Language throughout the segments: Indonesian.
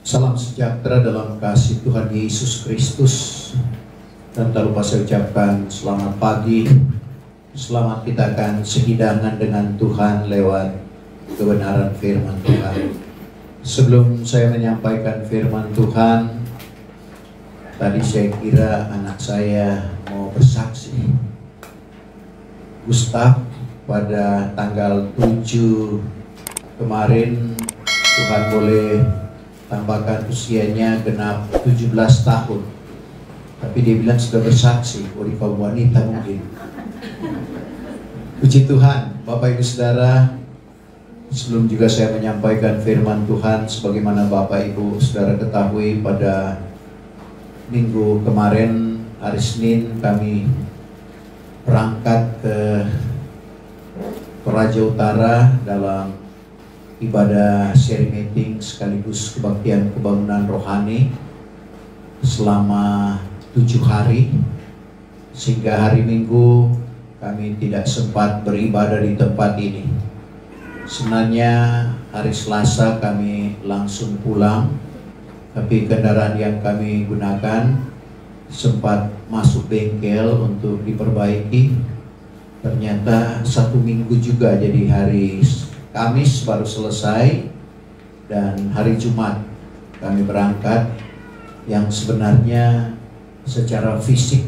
Salam sejahtera dalam kasih Tuhan Yesus Kristus. Dan tak lupa saya ucapkan selamat pagi. Selamat kita akan sehidangan dengan Tuhan lewat kebenaran firman Tuhan. Sebelum saya menyampaikan firman Tuhan, tadi saya kira anak saya mau bersaksi. Gustaf pada tanggal 7 kemarin Tuhan boleh tambahkan usianya genap 17 tahun. Tapi dia bilang sudah bersaksi, oleh kaum wanita mungkin. Puji Tuhan, Bapak Ibu Saudara. Sebelum juga saya menyampaikan firman Tuhan, sebagaimana Bapak Ibu Saudara ketahui, pada minggu kemarin, hari Senin, kami berangkat ke Toraja Utara dalam ibadah sharing meeting sekaligus kebaktian kebangunan rohani selama 7 hari, sehingga hari Minggu kami tidak sempat beribadah di tempat ini. Sebenarnya hari Selasa kami langsung pulang, tapi kendaraan yang kami gunakan sempat masuk bengkel untuk diperbaiki. Ternyata 1 minggu juga, jadi hari Kamis baru selesai, dan hari Jumat kami berangkat. Yang sebenarnya secara fisik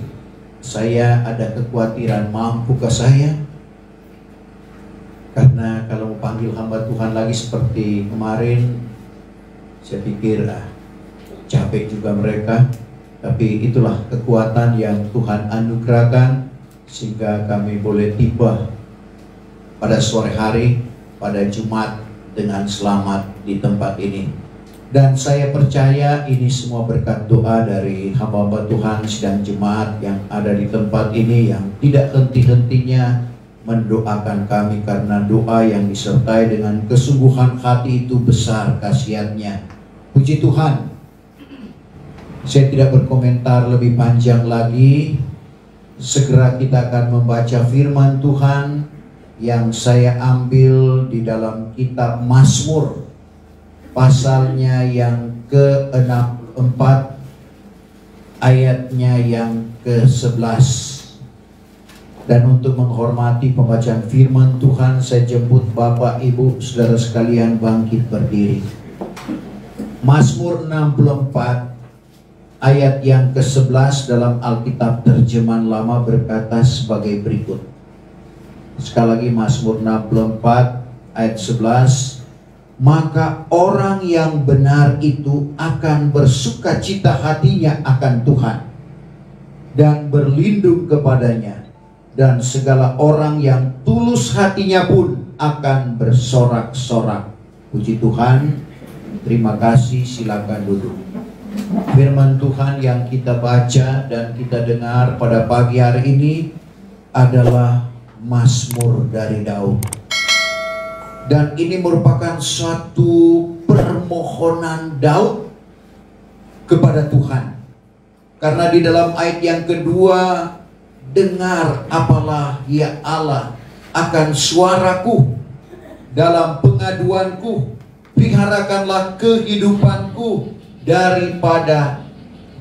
saya ada kekhawatiran, mampukah saya? Karena kalau mau panggil hamba Tuhan lagi seperti kemarin, saya pikir capek juga mereka. Tapi itulah kekuatan yang Tuhan anugerahkan sehingga kami boleh tiba pada sore hari pada Jumat dengan selamat di tempat ini. Dan saya percaya ini semua berkat doa dari hamba-hamba Tuhan sidang jemaat yang ada di tempat ini, yang tidak henti-hentinya mendoakan kami, karena doa yang disertai dengan kesungguhan hati itu besar khasiatnya. Puji Tuhan. Saya tidak berkomentar lebih panjang lagi. Segera kita akan membaca firman Tuhan yang saya ambil di dalam kitab Mazmur, pasalnya yang ke-64, ayatnya yang ke-11. Dan untuk menghormati pembacaan firman Tuhan, saya jemput Bapak Ibu Saudara sekalian bangkit berdiri. Mazmur 64 ayat yang ke-11 dalam Alkitab terjemahan lama berkata sebagai berikut. Sekali lagi, Mazmur 64 ayat 11. Maka orang yang benar itu akan bersuka cita hatinya akan Tuhan dan berlindung kepadanya, dan segala orang yang tulus hatinya pun akan bersorak-sorak. Puji Tuhan. Terima kasih, silakan duduk. Firman Tuhan yang kita baca dan kita dengar pada pagi hari ini adalah Mazmur dari Daud. Dan ini merupakan suatu permohonan Daud kepada Tuhan. Karena di dalam ayat yang kedua, dengar apalah ya Allah akan suaraku dalam pengaduanku, peliharakanlah kehidupanku daripada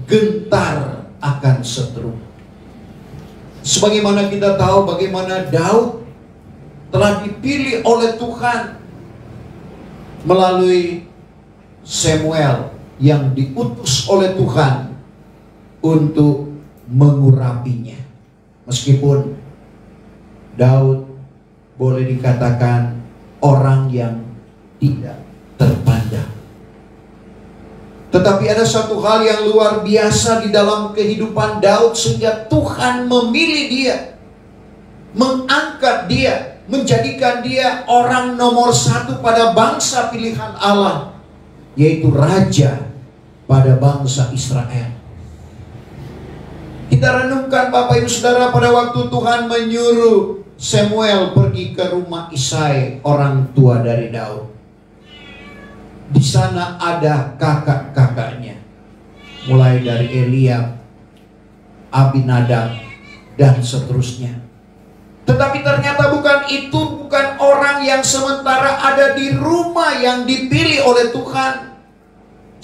gentar akan seteru. Sebagaimana kita tahu bagaimana Daud telah dipilih oleh Tuhan melalui Samuel yang diutus oleh Tuhan untuk mengurapinya. Meskipun Daud boleh dikatakan orang yang tidak terpandang, tetapi ada satu hal yang luar biasa di dalam kehidupan Daud, sehingga Tuhan memilih dia, mengangkat dia, menjadikan dia orang nomor 1 pada bangsa pilihan Allah, yaitu raja pada bangsa Israel. Kita renungkan Bapak Ibu Saudara, pada waktu Tuhan menyuruh Samuel pergi ke rumah Isai, orang tua dari Daud. Di sana ada kakak-kakaknya, mulai dari Eliab, Abinadab, dan seterusnya. Tetapi ternyata bukan orang yang sementara ada di rumah yang dipilih oleh Tuhan.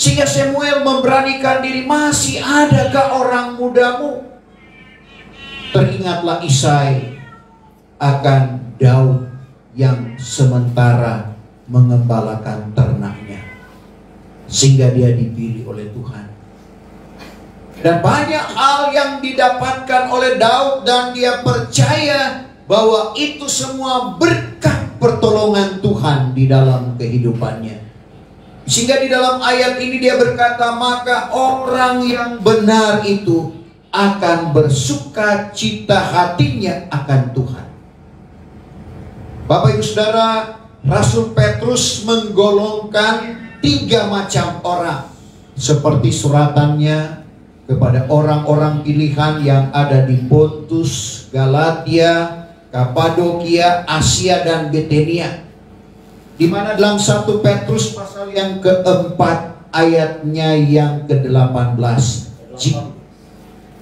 Sehingga Samuel memberanikan diri, masih adakah orang mudamu? Teringatlah Isai akan Daud yang sementara mengembalakan ternaknya, sehingga dia dipilih oleh Tuhan. Dan banyak hal yang didapatkan oleh Daud, dan dia percaya bahwa itu semua berkat pertolongan Tuhan di dalam kehidupannya. Sehingga di dalam ayat ini dia berkata, maka orang yang benar itu akan bersuka cita hatinya akan Tuhan. Bapak Ibu Saudara, Rasul Petrus menggolongkan 3 macam orang, seperti suratannya kepada orang-orang pilihan yang ada di Pontus, Galatia, Kapadokia, Asia, dan Bithynia. Di mana dalam 1 Petrus pasal yang keempat ayatnya yang ke-18.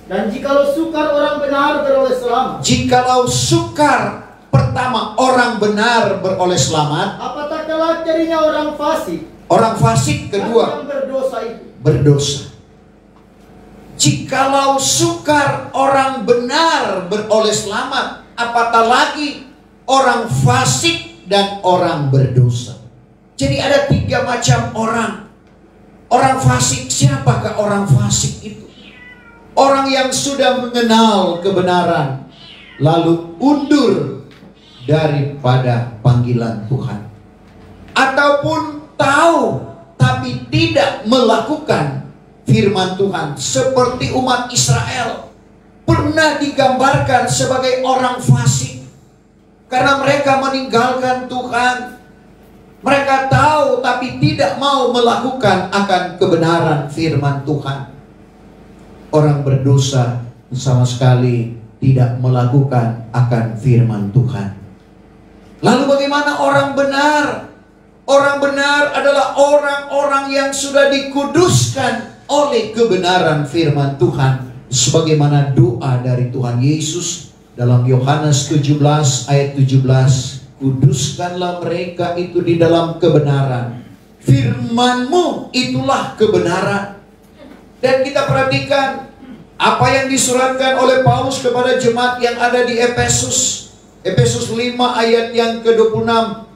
Dan jikalau sukar orang benar beroleh selamat. Jikalau sukar, pertama, orang benar beroleh selamat. Apatah kelak jadinya orang fasik. Orang fasik kedua, yang berdosa itu. berdosa. Jikalau sukar orang benar beroleh selamat, apatah lagi orang fasik dan orang berdosa. Jadi ada 3 macam orang. Orang fasik, siapakah orang fasik itu? Orang yang sudah mengenal kebenaran, lalu undur daripada panggilan Tuhan. Ataupun tahu, tapi tidak melakukan firman Tuhan. Seperti umat Israel, pernah digambarkan sebagai orang fasik. Karena mereka meninggalkan Tuhan. Mereka tahu tapi tidak mau melakukan akan kebenaran firman Tuhan. Orang berdosa sama sekali tidak melakukan akan firman Tuhan. Lalu bagaimana orang benar? Orang benar adalah orang-orang yang sudah dikuduskan oleh kebenaran firman Tuhan. Sebagaimana doa dari Tuhan Yesus dalam Yohanes 17 ayat 17, kuduskanlah mereka itu di dalam kebenaran. Firman-Mu itulah kebenaran. Dan kita perhatikan apa yang disuratkan oleh Paulus kepada jemaat yang ada di Efesus. Efesus 5 ayat yang ke-26.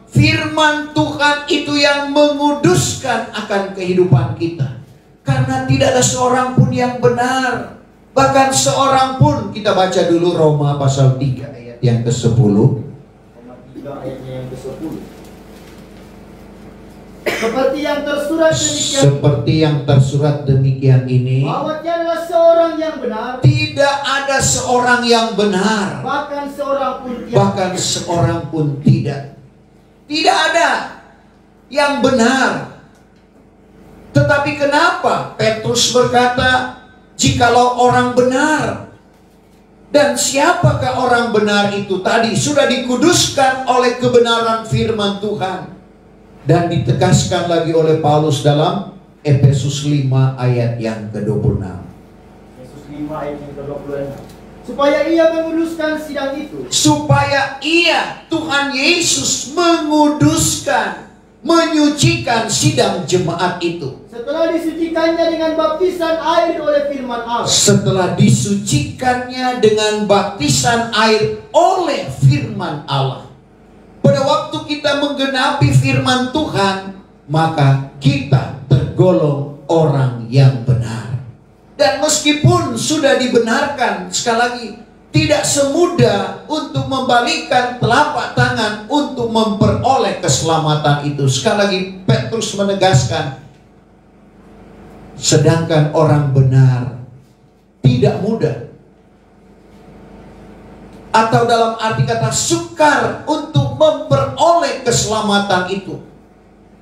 Firman Tuhan itu yang menguduskan akan kehidupan kita. Karena tidak ada seorang pun yang benar. Bahkan seorang pun, kita baca dulu Roma pasal 3 ayat yang ke-10. Roma 3 ayatnya yang ke-10. Seperti yang tersurat demikian. Seperti yang tersurat demikian ini. Bahwa tiadalah seorang yang benar. Tidak ada seorang yang benar. Bahkan seorang pun tidak. Bahkan seorang pun tidak. Tidak ada yang benar. Tetapi kenapa Petrus berkata, jikalau orang benar? Dan siapakah orang benar itu? Tadi sudah dikuduskan oleh kebenaran firman Tuhan. Dan ditegaskan lagi oleh Paulus dalam Efesus 5 ayat yang ke-26. Efesus 5 ayat yang ke-26. Supaya ia menguduskan sidang itu. Supaya ia, Tuhan Yesus, menguduskan, menyucikan sidang jemaat itu. Setelah disucikannya dengan baptisan air oleh firman Allah. Setelah disucikannya dengan baptisan air oleh firman Allah. Pada waktu kita menggenapi firman Tuhan, maka kita tergolong orang yang benar. Dan meskipun sudah dibenarkan, sekali lagi, tidak semudah untuk membalikkan telapak tangan untuk memperoleh keselamatan itu. Sekali lagi Petrus menegaskan, sedangkan orang benar tidak mudah, atau dalam arti kata sukar untuk memperoleh keselamatan itu,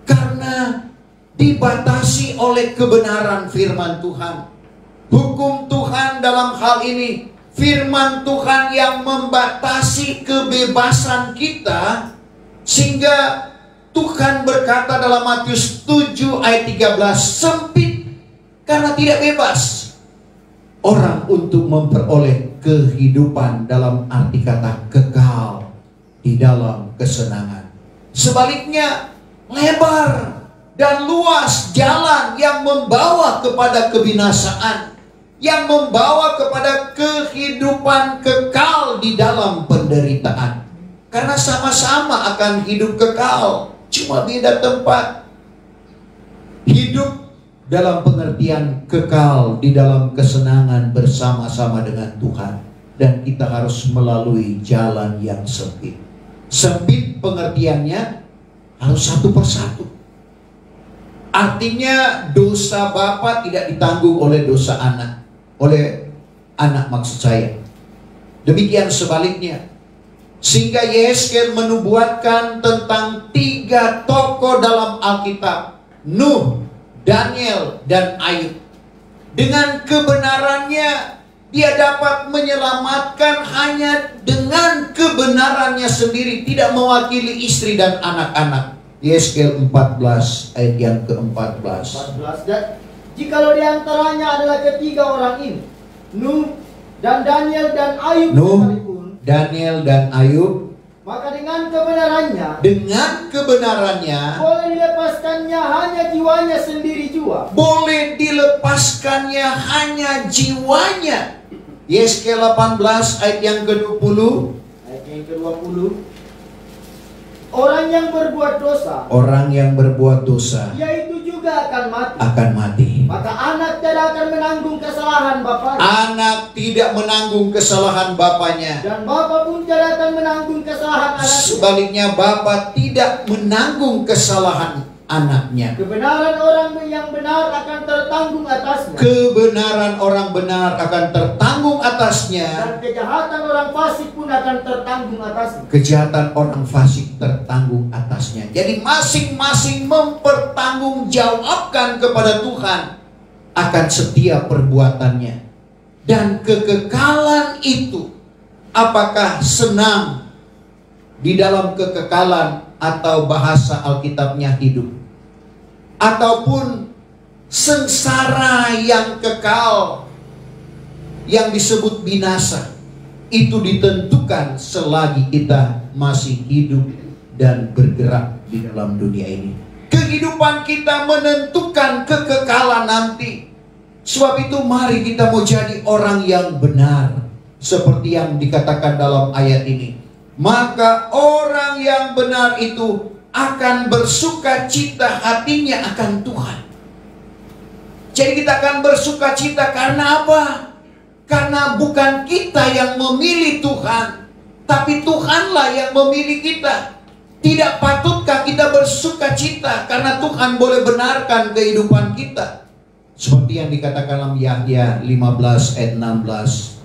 karena dibatasi oleh kebenaran firman Tuhan. Hukum Tuhan dalam hal ini, firman Tuhan yang membatasi kebebasan kita, sehingga Tuhan berkata dalam Matius 7 ayat 13, sempit karena tidak bebas orang untuk memperoleh kehidupan dalam arti kata kekal di dalam kesenangan. Sebaliknya lebar dan luas jalan yang membawa kepada kebinasaan, yang membawa kepada kehidupan kekal di dalam penderitaan. Karena sama-sama akan hidup kekal, cuma beda tempat. Hidup dalam pengertian kekal di dalam kesenangan bersama-sama dengan Tuhan. Dan kita harus melalui jalan yang sempit. Sempit pengertiannya harus satu persatu. Artinya dosa bapa tidak ditanggung oleh dosa anak. Oleh anak maksud saya. Demikian sebaliknya. Sehingga Yeskel menubuatkan tentang 3 tokoh dalam Alkitab. Nuh, Daniel, dan Ayub. Dengan kebenarannya dia dapat menyelamatkan hanya dengan kebenarannya sendiri, tidak mewakili istri dan anak-anak. Yeskel 14 ayat yang ke-14. 14. Dan jikalau di antaranya adalah ketiga orang ini, Nuh dan Daniel dan Ayub sekalipun, Daniel dan Ayub, maka dengan kebenarannya boleh dilepaskannya hanya jiwanya sendiri jua. Boleh dilepaskannya hanya jiwanya. Yeskel 18 ayat yang ke-20. Ayat yang ke-20. Orang yang berbuat dosa, yaitu juga akan mati. Maka anak tidak akan menanggung kesalahan bapaknya. Anak tidak menanggung kesalahan bapaknya. Dan bapa pun tidak akan menanggung kesalahan anaknya. Sebaliknya bapa tidak menanggung kesalahan anaknya. Kebenaran orang yang benar akan tertanggung atasnya. Kebenaran orang benar akan tertanggung atasnya. Dan kejahatan orang fasik pun akan tertanggung atasnya. Kejahatan orang fasik tertanggung atasnya. Jadi masing-masing mempertanggungjawabkan kepada Tuhan akan setiap perbuatannya. Dan kekekalan itu, apakah senang di dalam kekekalan atau bahasa Alkitabnya hidup, ataupun sengsara yang kekal yang disebut binasa, itu ditentukan selagi kita masih hidup dan bergerak di dalam dunia ini. Kehidupan kita menentukan kekekalan nanti. Sebab itu mari kita mau jadi orang yang benar, seperti yang dikatakan dalam ayat ini. Maka orang yang benar itu akan bersuka cita hatinya akan Tuhan. Jadi kita akan bersuka cita karena apa? Karena bukan kita yang memilih Tuhan, tapi Tuhanlah yang memilih kita. Tidak patutkah kita bersuka cita karena Tuhan boleh benarkan kehidupan kita? Seperti yang dikatakan dalam Yahya 15 ayat 16.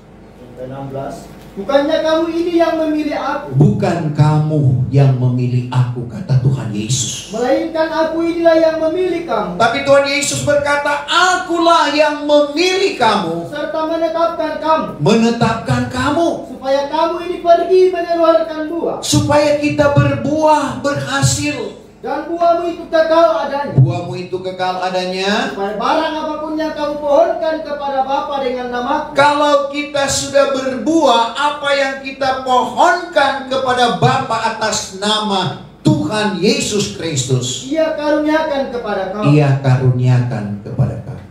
Bukannya kamu ini yang memilih aku. Bukan kamu yang memilih aku, kata Tuhan Yesus. Melainkan aku inilah yang memilih kamu. Tapi Tuhan Yesus berkata, akulah yang memilih kamu. Serta menetapkan kamu. Menetapkan kamu. Supaya kamu ini pergi mengeluarkan buah. Supaya kita berbuah, berhasil. Dan buahmu itu kekal adanya. Buahmu itu kekal adanya. Supaya barang apapun yang kamu pohonkan kepada Bapa dengan namaku. Kalau kita sudah berbuah, apa yang kita pohonkan kepada Bapa atas nama Tuhan Yesus Kristus, Ia karuniakan kepada kamu. Ia karuniakan kepada kamu.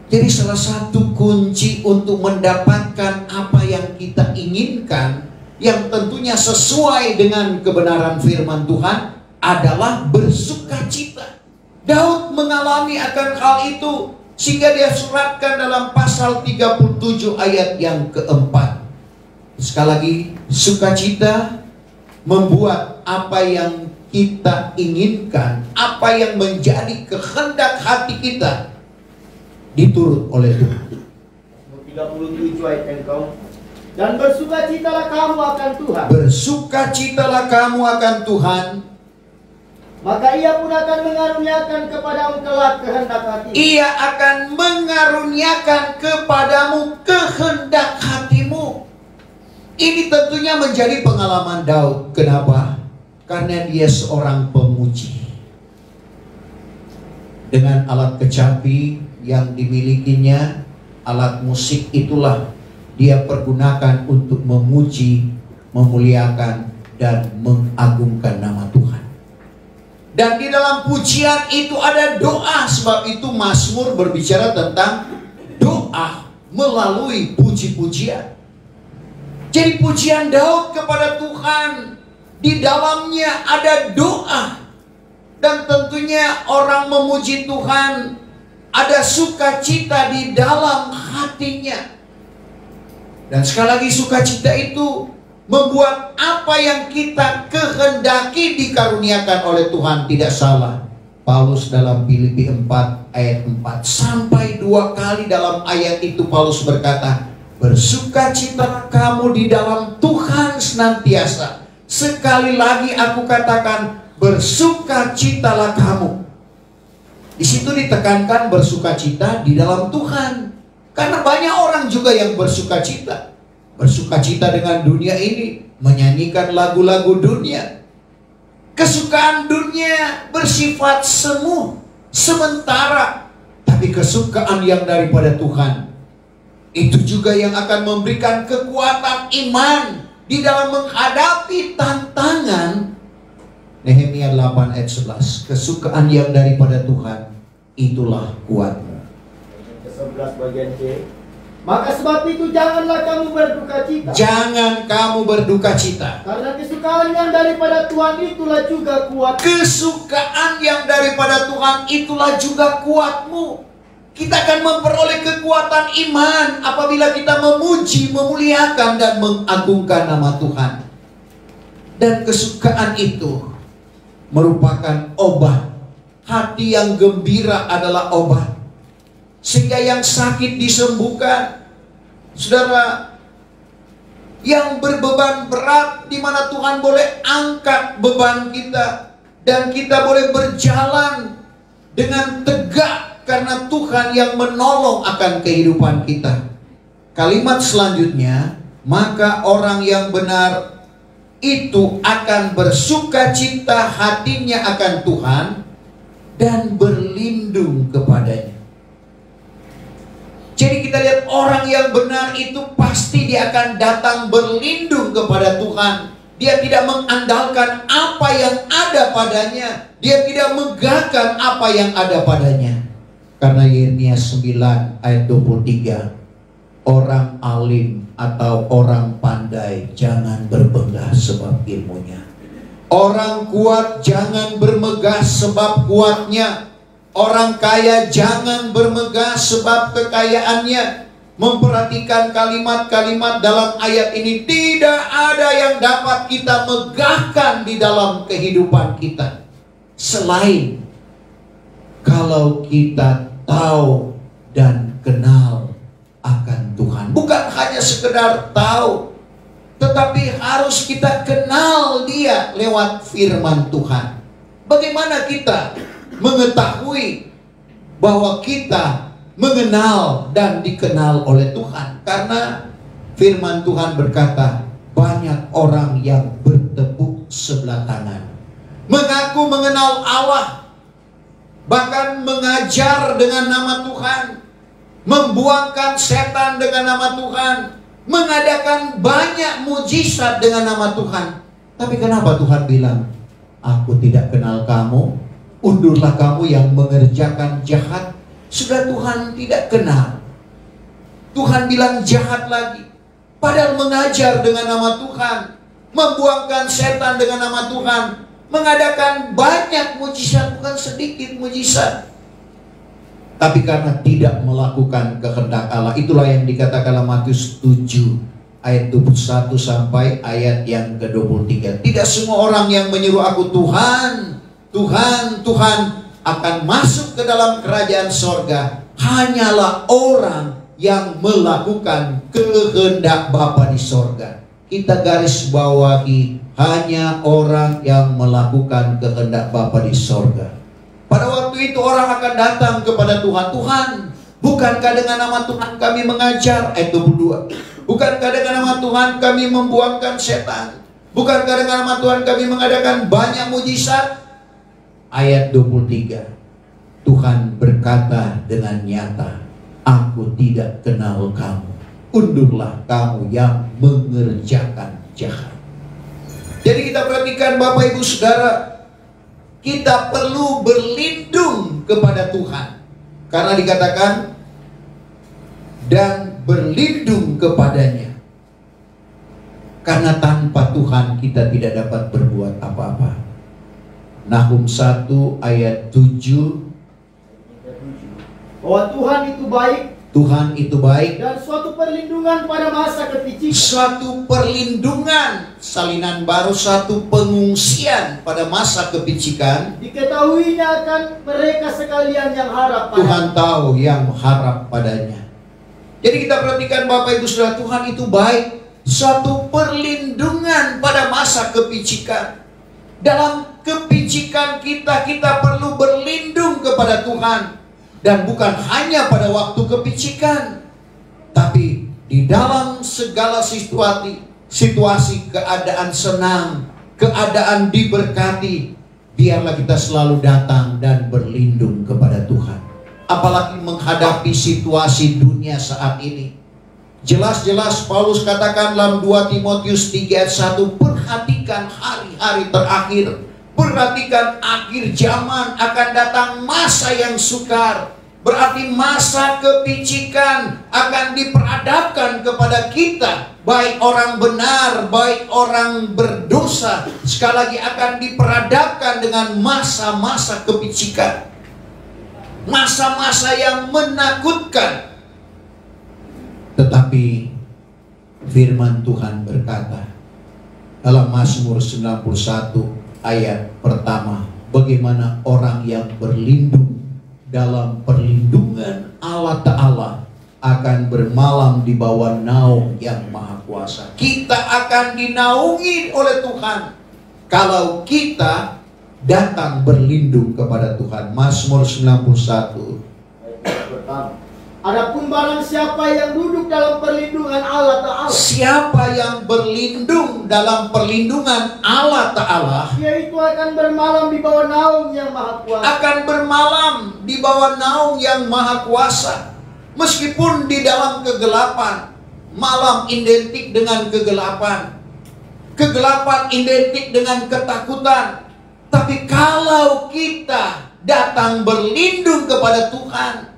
Jadi salah satu kunci untuk mendapatkan apa yang kita inginkan, yang tentunya sesuai dengan kebenaran firman Tuhan, adalah bersuka cita. Daud mengalami akan hal itu, sehingga dia suratkan dalam pasal 37 ayat yang keempat. Sekali lagi, sukacita membuat apa yang kita inginkan, apa yang menjadi kehendak hati kita, diturut oleh Tuhan. 37 ayat yang keempat. Dan bersukacitalah kamu akan Tuhan. Bersukacitalah kamu akan Tuhan. Maka Ia pun akan mengaruniakan kepadamu kelak kehendak hatimu. Ia akan mengaruniakan kepadamu kehendak hatimu. Ini tentunya menjadi pengalaman Daud. Kenapa? Karena dia seorang pemuji. Dengan alat kecapi yang dimilikinya, alat musik itulah dia pergunakan untuk memuji, memuliakan, dan mengagungkan nama Tuhan. Dan di dalam pujian itu ada doa. Sebab itu Mazmur berbicara tentang doa melalui puji-pujian. Jadi pujian Daud kepada Tuhan, di dalamnya ada doa. Dan tentunya orang memuji Tuhan, ada sukacita di dalam hatinya. Dan sekali lagi, sukacita itu membuat apa yang kita kehendaki dikaruniakan oleh Tuhan. Tidak salah, Paulus dalam Filipi 4 ayat 4 sampai 2 kali dalam ayat itu Paulus berkata, bersukacitalah kamu di dalam Tuhan senantiasa. Sekali lagi aku katakan, bersukacitalah kamu. Di situ ditekankan bersukacita di dalam Tuhan. Karena banyak orang juga yang bersukacita. Bersukacita dengan dunia ini, menyanyikan lagu-lagu dunia. Kesukaan dunia bersifat semu, sementara. Tapi kesukaan yang daripada Tuhan, itu juga yang akan memberikan kekuatan iman di dalam menghadapi tantangan. Nehemia 8 ayat 11. Kesukaan yang daripada Tuhan, itulah kuatmu. Ke-11 bagian C. Maka sebab itu janganlah kamu berduka cita. Jangan kamu berduka cita. Karena kesukaan yang daripada Tuhan itulah juga kuat. Kesukaan yang daripada Tuhan itulah juga kuatmu. Kita akan memperoleh kekuatan iman apabila kita memuji, memuliakan, dan mengagungkan nama Tuhan. Dan kesukaan itu merupakan obat. Hati yang gembira adalah obat, sehingga yang sakit disembuhkan. Saudara, yang berbeban berat, di mana Tuhan boleh angkat beban kita, dan kita boleh berjalan dengan tegak karena Tuhan yang menolong akan kehidupan kita. Kalimat selanjutnya, maka orang yang benar itu akan bersukacita hatinya akan Tuhan dan berlindung kepadanya. Jadi kita lihat orang yang benar itu pasti dia akan datang berlindung kepada Tuhan. Dia tidak mengandalkan apa yang ada padanya. Dia tidak megahkan apa yang ada padanya. Karena Yeremia 9 ayat 23, orang alim atau orang pandai jangan berbangga sebab ilmunya. Orang kuat jangan bermegah sebab kuatnya. Orang kaya jangan bermegah sebab kekayaannya. Memperhatikan kalimat-kalimat dalam ayat ini, tidak ada yang dapat kita megahkan di dalam kehidupan kita selain kalau kita tahu dan kenal akan Tuhan. Bukan hanya sekedar tahu, tetapi harus kita kenal Dia lewat firman Tuhan. Bagaimana kita mengetahui bahwa kita mengenal dan dikenal oleh Tuhan? Karena firman Tuhan berkata, banyak orang yang bertepuk sebelah tangan, mengaku mengenal Allah, bahkan mengajar dengan nama Tuhan, membuangkan setan dengan nama Tuhan, mengadakan banyak mujizat dengan nama Tuhan. Tapi kenapa Tuhan bilang, aku tidak kenal kamu, undurlah kamu yang mengerjakan jahat? Sudah Tuhan tidak kenal. Tuhan bilang jahat lagi, padahal mengajar dengan nama Tuhan, membuangkan setan dengan nama Tuhan, mengadakan banyak mujizat, bukan sedikit mujizat. Tapi karena tidak melakukan kehendak Allah, itulah yang dikatakan dalam Matius 7 ayat 21 sampai ayat yang ke-23. Tidak semua orang yang menyeru aku Tuhan, Tuhan, Tuhan akan masuk ke dalam kerajaan sorga. Hanyalah orang yang melakukan kehendak Bapa di sorga. Kita garis bawahi, hanya orang yang melakukan kehendak Bapa di sorga. Pada waktu itu orang akan datang kepada Tuhan. Tuhan, bukankah dengan nama Tuhan kami mengajar? Ayat 22. Bukankah dengan nama Tuhan kami membuangkan setan? Bukankah dengan nama Tuhan kami mengadakan banyak mujizat? Ayat 23. Tuhan berkata dengan nyata, aku tidak kenal kamu. Undurlah kamu yang mengerjakan jahat. Jadi kita perhatikan Bapak Ibu Saudara, kita perlu berlindung kepada Tuhan. Karena dikatakan, dan berlindung kepadanya. Karena tanpa Tuhan kita tidak dapat berbuat apa-apa. Nahum 1 ayat 7. Bahwa Tuhan itu baik. Tuhan itu baik. Dan suatu perlindungan pada masa kepicikan. Suatu perlindungan, salinan baru, satu pengungsian pada masa kepicikan. Diketahuinya akan mereka sekalian yang harap padanya. Tuhan tahu yang harap padanya. Jadi kita perhatikan Bapak Ibu Saudara, Tuhan itu baik. Suatu perlindungan pada masa kepicikan. Dalam kepicikan kita perlu berlindung kepada Tuhan. Dan bukan hanya pada waktu kepicikan, tapi di dalam segala situasi keadaan senang, keadaan diberkati, biarlah kita selalu datang dan berlindung kepada Tuhan. Apalagi menghadapi situasi dunia saat ini. Jelas-jelas Paulus katakan dalam 2 Timotius 3 ayat 1, perhatikan hari-hari terakhir. Perhatikan akhir zaman akan datang masa yang sukar. Berarti masa kepicikan akan diperhadapkan kepada kita. Baik orang benar, baik orang berdosa. Sekali lagi akan diperhadapkan dengan masa-masa kepicikan. Masa-masa yang menakutkan. Tetapi firman Tuhan berkata dalam Mazmur 91 ayat pertama, bagaimana orang yang berlindung dalam perlindungan Allah Ta'ala akan bermalam di bawah naung yang maha kuasa. Kita akan dinaungi oleh Tuhan kalau kita datang berlindung kepada Tuhan. Mazmur 91 ayat pertama. Adapun barang siapa yang duduk dalam perlindungan Allah Ta'ala, siapa yang berlindung dalam perlindungan Allah Ta'ala, yaitu akan bermalam di bawah naung yang maha kuasa. Akan bermalam di bawah naung yang maha kuasa. Meskipun di dalam kegelapan, malam identik dengan kegelapan, kegelapan identik dengan ketakutan. Tapi kalau kita datang berlindung kepada Tuhan,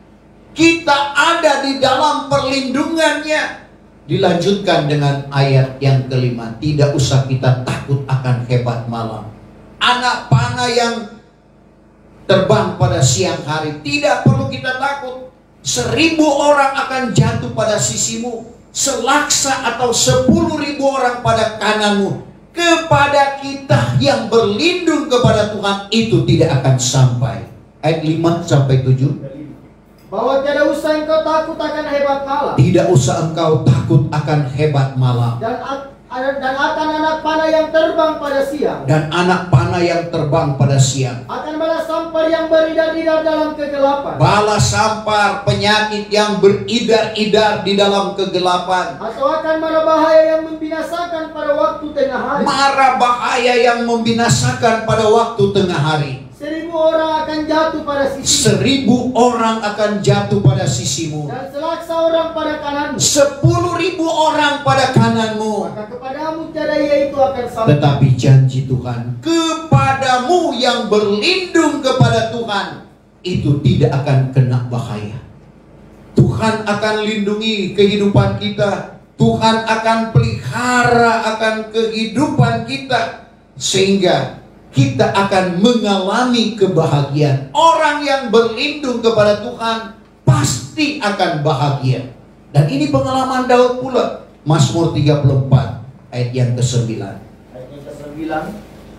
kita ada di dalam perlindungannya. Dilanjutkan dengan ayat yang kelima, tidak usah kita takut akan hebat malam. Anak panah yang terbang pada siang hari, tidak perlu kita takut. 1000 orang akan jatuh pada sisimu, selaksa atau 10.000 orang pada kananmu. Kepada kita yang berlindung kepada Tuhan itu tidak akan sampai. Ayat 5 sampai 7. Bahwa tidak usah engkau takut akan hebat malam. Tidak usah engkau takut akan hebat malam. Dan akan anak panah yang terbang pada siang. Dan anak panah yang terbang pada siang. Akan bala sampar yang beridar-idar dalam kegelapan. Bala sampar, penyakit yang beridar-idar di dalam kegelapan. Atau akan mara bahaya yang membinasakan pada waktu tengah hari. Mara bahaya yang membinasakan pada waktu tengah hari. 1000 orang akan jatuh pada sisimu. 1000 orang akan jatuh pada sisimu. Dan selaksa orang pada kananmu. 10.000 orang pada kananmu. Maka kepadamu tiada yaitu akan sampai. Tetapi janji Tuhan kepadamu yang berlindung kepada Tuhan itu tidak akan kena bahaya. Tuhan akan lindungi kehidupan kita. Tuhan akan pelihara akan kehidupan kita, sehingga kita akan mengalami kebahagiaan. Orang yang berlindung kepada Tuhan pasti akan bahagia. Dan ini pengalaman Daud pula. Mazmur 34 ayat yang ke-9. Ayat yang ke-9.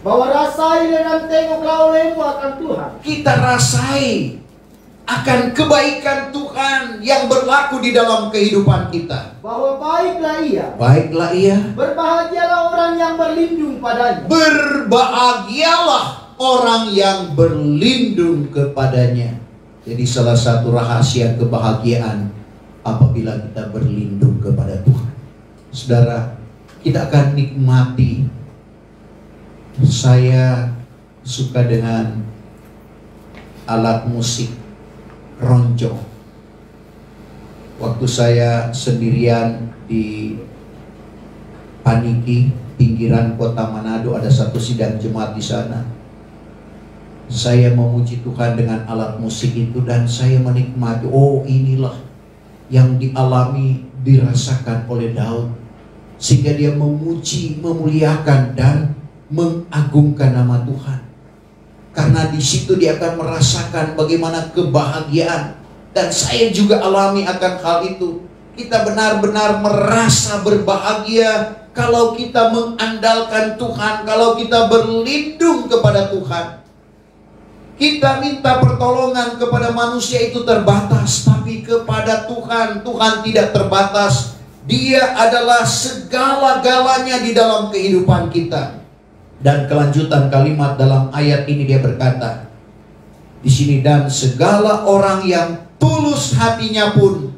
Bahwa rasai dan tengoklah olehmu akan Tuhan. Kita rasai akan kebaikan Tuhan yang berlaku di dalam kehidupan kita. Bahwa baiklah ia. Baiklah ia. Berbahagialah orang yang berlindung padanya. Berbahagialah orang yang berlindung kepadanya. Jadi salah satu rahasia kebahagiaan apabila kita berlindung kepada Tuhan. Saudara, kita akan nikmati. Saya suka dengan alat musik keroncong. Waktu saya sendirian di Paniki, pinggiran kota Manado, ada satu sidang jemaat di sana. Saya memuji Tuhan dengan alat musik itu dan saya menikmati, oh inilah yang dialami, dirasakan oleh Daud. Sehingga dia memuji, memuliakan dan mengagungkan nama Tuhan. Karena di situ dia akan merasakan bagaimana kebahagiaan. Dan saya juga alami akan hal itu. Kita benar-benar merasa berbahagia kalau kita mengandalkan Tuhan, kalau kita berlindung kepada Tuhan. Kita minta pertolongan kepada manusia itu terbatas, tapi kepada Tuhan, Tuhan tidak terbatas. Dia adalah segala-galanya di dalam kehidupan kita. Dan kelanjutan kalimat dalam ayat ini dia berkata di sini, dan segala orang yang tulus hatinya pun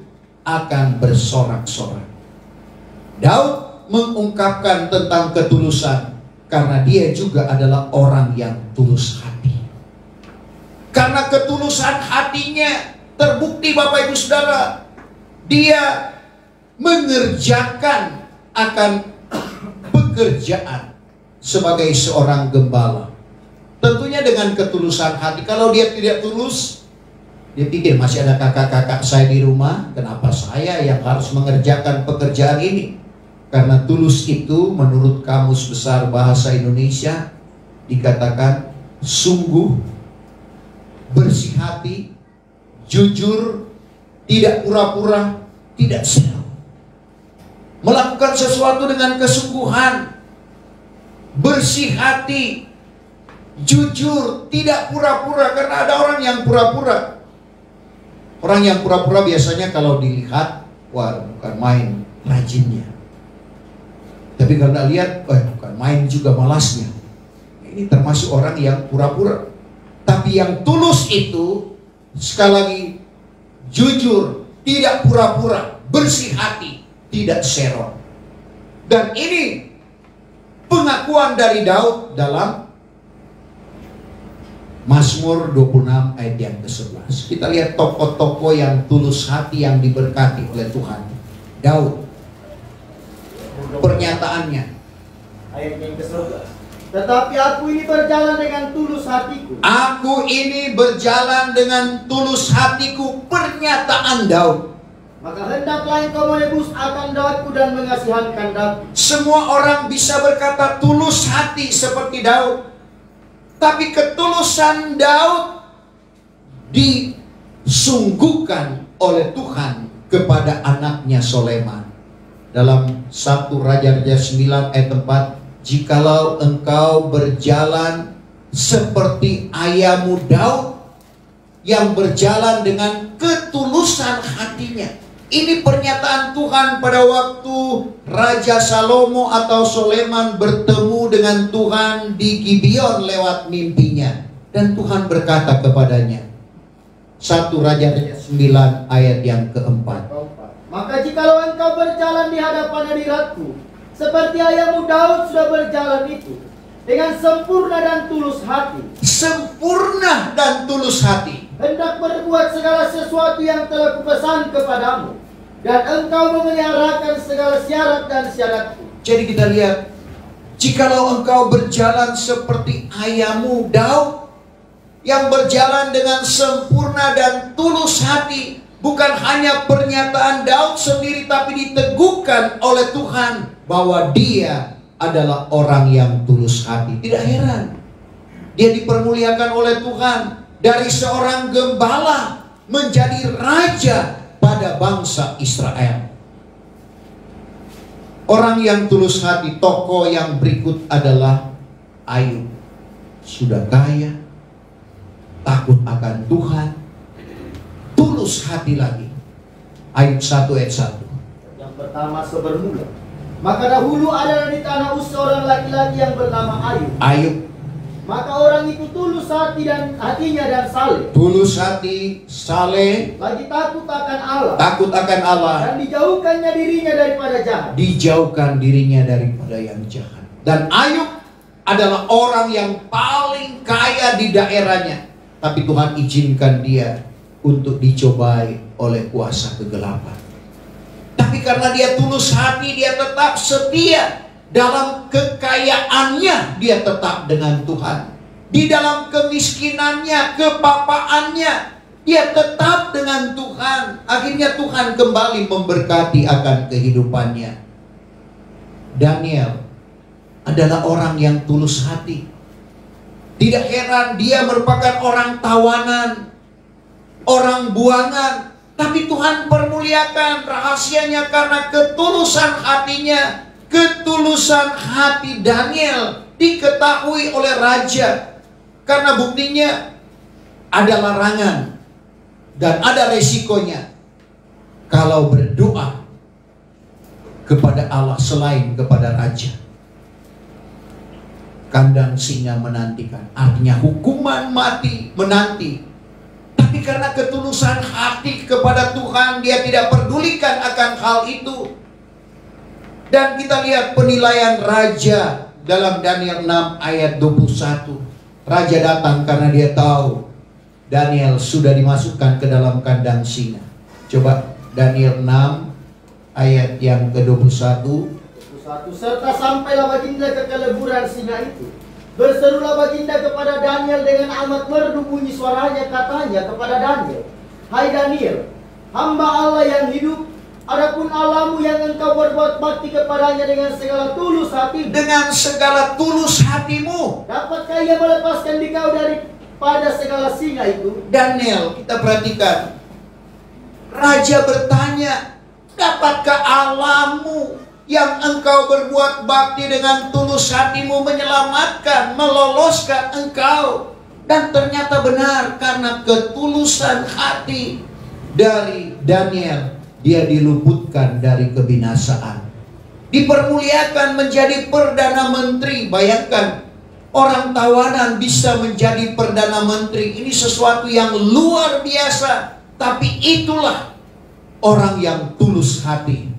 akan bersorak-sorak. Daud mengungkapkan tentang ketulusan karena dia juga adalah orang yang tulus hati. Karena ketulusan hatinya terbukti, Bapak Ibu Saudara, dia mengerjakan akan pekerjaan sebagai seorang gembala. Tentunya dengan ketulusan hati. Kalau dia tidak tulus, dia pikir masih ada kakak-kakak saya di rumah, kenapa saya yang harus mengerjakan pekerjaan ini? Karena tulus itu menurut Kamus Besar Bahasa Indonesia dikatakan sungguh, bersih hati, jujur, tidak pura-pura, tidak selu. Melakukan sesuatu dengan kesungguhan, bersih hati, jujur, tidak pura-pura. Karena ada orang yang pura-pura. Orang yang pura-pura biasanya kalau dilihat, wah bukan main rajinnya. Tapi kalau kita lihat, wah bukan main juga malasnya. Ini termasuk orang yang pura-pura. Tapi yang tulus itu, sekali lagi, jujur, tidak pura-pura, bersih hati, tidak serong. Dan ini pengakuan dari Daud dalam Mazmur 26 ayat yang ke-11. Kita lihat tokoh-tokoh yang tulus hati yang diberkati oleh Tuhan. Daud, pernyataannya, ayat yang ke-11. Tetapi aku ini berjalan dengan tulus hatiku. Aku ini berjalan dengan tulus hatiku. Pernyataan Daud. Maka hendaklah engkau menebus akan Daudku dan mengasihankan Daud. Semua orang bisa berkata tulus hati seperti Daud. Tapi ketulusan Daud disungguhkan oleh Tuhan kepada anaknya Soleman. Dalam 1 Raja-Raja 9 ayat 4, jikalau engkau berjalan seperti ayahmu Daud yang berjalan dengan ketulusan hatinya. Ini pernyataan Tuhan pada waktu Raja Salomo atau Soleman bertemu dengan Tuhan di Gibeon lewat mimpinya. Dan Tuhan berkata kepadanya, 1 Raja-Raja 9 ayat yang keempat. Maka jikalau engkau berjalan di hadapan hadiratku, seperti ayahmu Daud sudah berjalan itu, dengan sempurna dan tulus hati. Sempurna dan tulus hati. Hendak berbuat segala sesuatu yang telah kupesan kepadamu, dan engkau memeliharakan segala syarat dan syaratku. Jadi kita lihat, jikalau engkau berjalan seperti ayahmu Daud, yang berjalan dengan sempurna dan tulus hati, bukan hanya pernyataan Daud sendiri, tapi diteguhkan oleh Tuhan bahwa dia adalah orang yang tulus hati. Tidak heran dia dipermuliakan oleh Tuhan. Dari seorang gembala menjadi raja pada bangsa Israel. Orang yang tulus hati, tokoh yang berikut adalah Ayub. Sudah kaya, takut akan Tuhan, tulus hati lagi. Ayub 1 ayat 1. Yang pertama sebermula. Maka dahulu adalah di tanah Uz seorang laki-laki yang bernama Ayub. Ayub. Maka orang itu tulus hati dan hatinya dan saleh. Tulus hati, saleh, lagi takut akan Allah. Takut akan Allah. Dan dijauhkannya dirinya daripada jahat. Dijauhkan dirinya daripada yang jahat. Dan Ayub adalah orang yang paling kaya di daerahnya. Tapi Tuhan izinkan dia untuk dicobai oleh kuasa kegelapan. Tapi karena dia tulus hati, dia tetap setia. Dalam kekayaannya dia tetap dengan Tuhan. di dalam kemiskinannya, kepapaannya, dia tetap dengan Tuhan. Akhirnya Tuhan kembali memberkati akan kehidupannya. Daniel adalah orang yang tulus hati. Tidak heran dia merupakan orang tawanan, orang buangan. Tapi Tuhan permuliakan rahasianya karena ketulusan hatinya. Ketulusan hati Daniel diketahui oleh raja. Karena buktinya ada larangan dan ada resikonya kalau berdoa kepada Allah selain kepada raja. Kandang singa menantikan, artinya hukuman mati menanti. Tapi karena ketulusan hati kepada Tuhan, dia tidak pedulikan akan hal itu. Dan kita lihat penilaian raja dalam Daniel 6 ayat 21. Raja datang karena dia tahu Daniel sudah dimasukkan ke dalam kandang singa. Coba Daniel 6 ayat yang ke-21. Serta sampailah baginda ke keleburan singa itu. Berserulah baginda kepada Daniel dengan amat merdu bunyi suaranya, katanya kepada Daniel, "Hai Daniel, hamba Allah yang hidup, adapun Allahmu yang engkau berbuat bakti kepadanya dengan segala tulus hatimu." Dengan segala tulus hatimu. Dapatkah ia melepaskan dikau daripada segala singa itu? Daniel, kita perhatikan. Raja bertanya, dapatkah Allahmu yang engkau berbuat bakti dengan tulus hatimu menyelamatkan, meloloskan engkau? Dan ternyata benar, karena ketulusan hati dari Daniel, dia diluputkan dari kebinasaan. Dipermuliakan menjadi Perdana Menteri. Bayangkan, orang tawanan bisa menjadi Perdana Menteri. Ini sesuatu yang luar biasa. Tapi itulah orang yang tulus hati.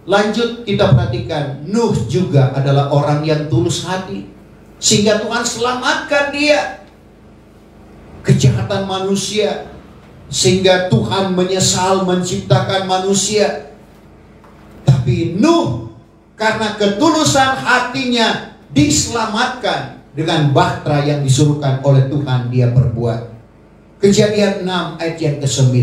Lanjut kita perhatikan, Nuh juga adalah orang yang tulus hati. Sehingga Tuhan selamatkan dia. Kejahatan manusia, sehingga Tuhan menyesal menciptakan manusia. Tapi Nuh, karena ketulusan hatinya, diselamatkan dengan bahtera yang disuruhkan oleh Tuhan dia perbuat. Kejadian 6 ayat yang ke-9.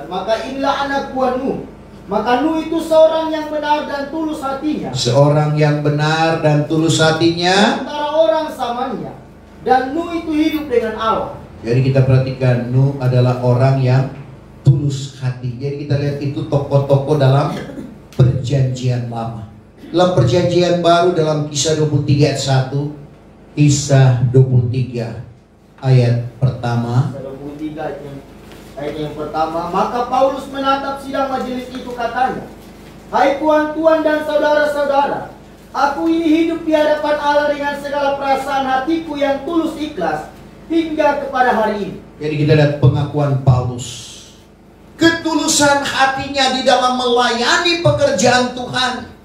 Maka inilah anak buah Nuh. Maka Nuh itu seorang yang benar dan tulus hatinya. Seorang yang benar dan tulus hatinya antara orang samanya. Dan Nuh itu hidup dengan Allah. Jadi kita perhatikan, Nuh adalah orang yang tulus hati. Jadi kita lihat itu tokoh-tokoh dalam perjanjian lama. Dalam perjanjian baru, dalam Kisah 23 ayat 1. Kisah 23 ayat pertama. Kisah 23 ayat yang pertama. Maka Paulus menatap sidang majelis itu, katanya, "Hai tuan-tuan dan saudara-saudara, aku ini hidup di hadapan Allah dengan segala perasaan hatiku yang tulus ikhlas hingga kepada hari ini." Jadi kita lihat pengakuan Paulus. Ketulusan hatinya di dalam melayani pekerjaan Tuhan.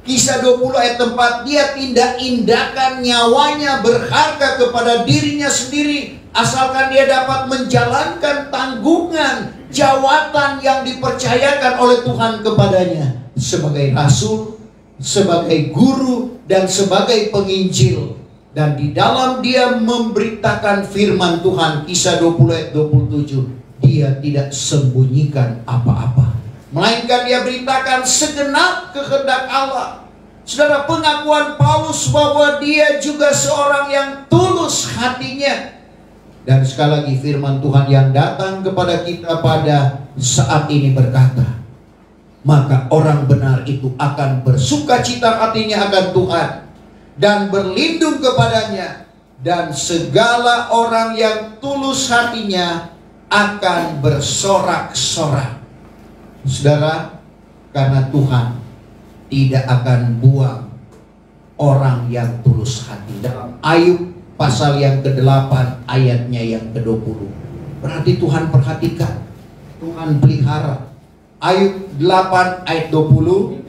Kisah 20 ayat 4, dia tidak indahkan nyawanya berharga kepada dirinya sendiri, asalkan dia dapat menjalankan tanggungan jawatan yang dipercayakan oleh Tuhan kepadanya sebagai rasul, sebagai guru, dan sebagai penginjil. Dan di dalam dia memberitakan firman Tuhan, Kisah 20 ayat 27, dia tidak sembunyikan apa-apa, melainkan dia beritakan segenap kehendak Allah. Saudara, pengakuan Paulus bahwa dia juga seorang yang tulus hatinya. Dan sekali lagi firman Tuhan yang datang kepada kita pada saat ini berkata, maka orang benar itu akan bersuka cita hatinya akan Tuhan dan berlindung kepadanya, dan segala orang yang tulus hatinya akan bersorak-sorak. Saudara, karena Tuhan tidak akan buang orang yang tulus hati. Dalam Ayub pasal yang ke-8 ayatnya yang ke-20. Berarti Tuhan perhatikan, Tuhan pelihara. Ayub 8 ayat 20.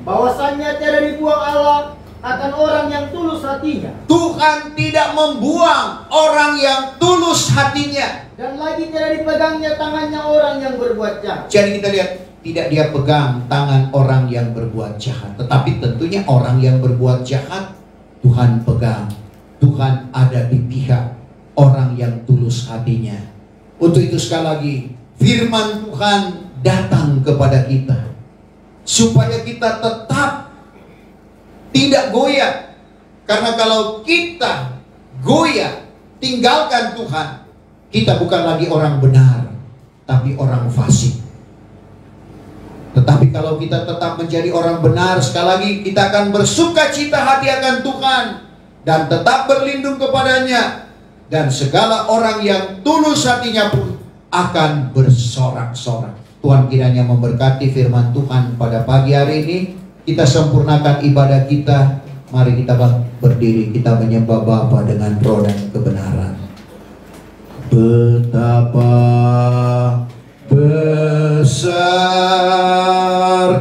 Bahwasannya tiada dibuang Allah akan orang yang tulus hatinya. Tuhan tidak membuang orang yang tulus hatinya. Dan lagi tidak dipegangnya tangannya orang yang berbuat jahat. Jadi kita lihat, tidak dia pegang tangan orang yang berbuat jahat. Tetapi tentunya orang yang berbuat jahat Tuhan pegang. Tuhan ada di pihak orang yang tulus hatinya. Untuk itu sekali lagi, firman Tuhan datang kepada kita supaya kita tetap tidak goyah. Karena kalau kita goyah, tinggalkan Tuhan, kita bukan lagi orang benar, tapi orang fasik. Tetapi kalau kita tetap menjadi orang benar, sekali lagi kita akan bersuka cita hati akan Tuhan dan tetap berlindung kepadanya. Dan segala orang yang tulus hatinya pun akan bersorak-sorak. Tuhan kiranya memberkati firman Tuhan pada pagi hari ini. Kita sempurnakan ibadah kita. Mari kita berdiri, kita menyembah Bapa dengan roh dan kebenaran. Betapa besar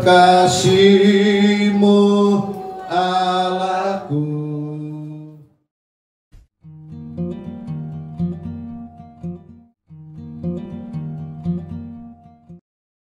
kasih-Mu, Allahku.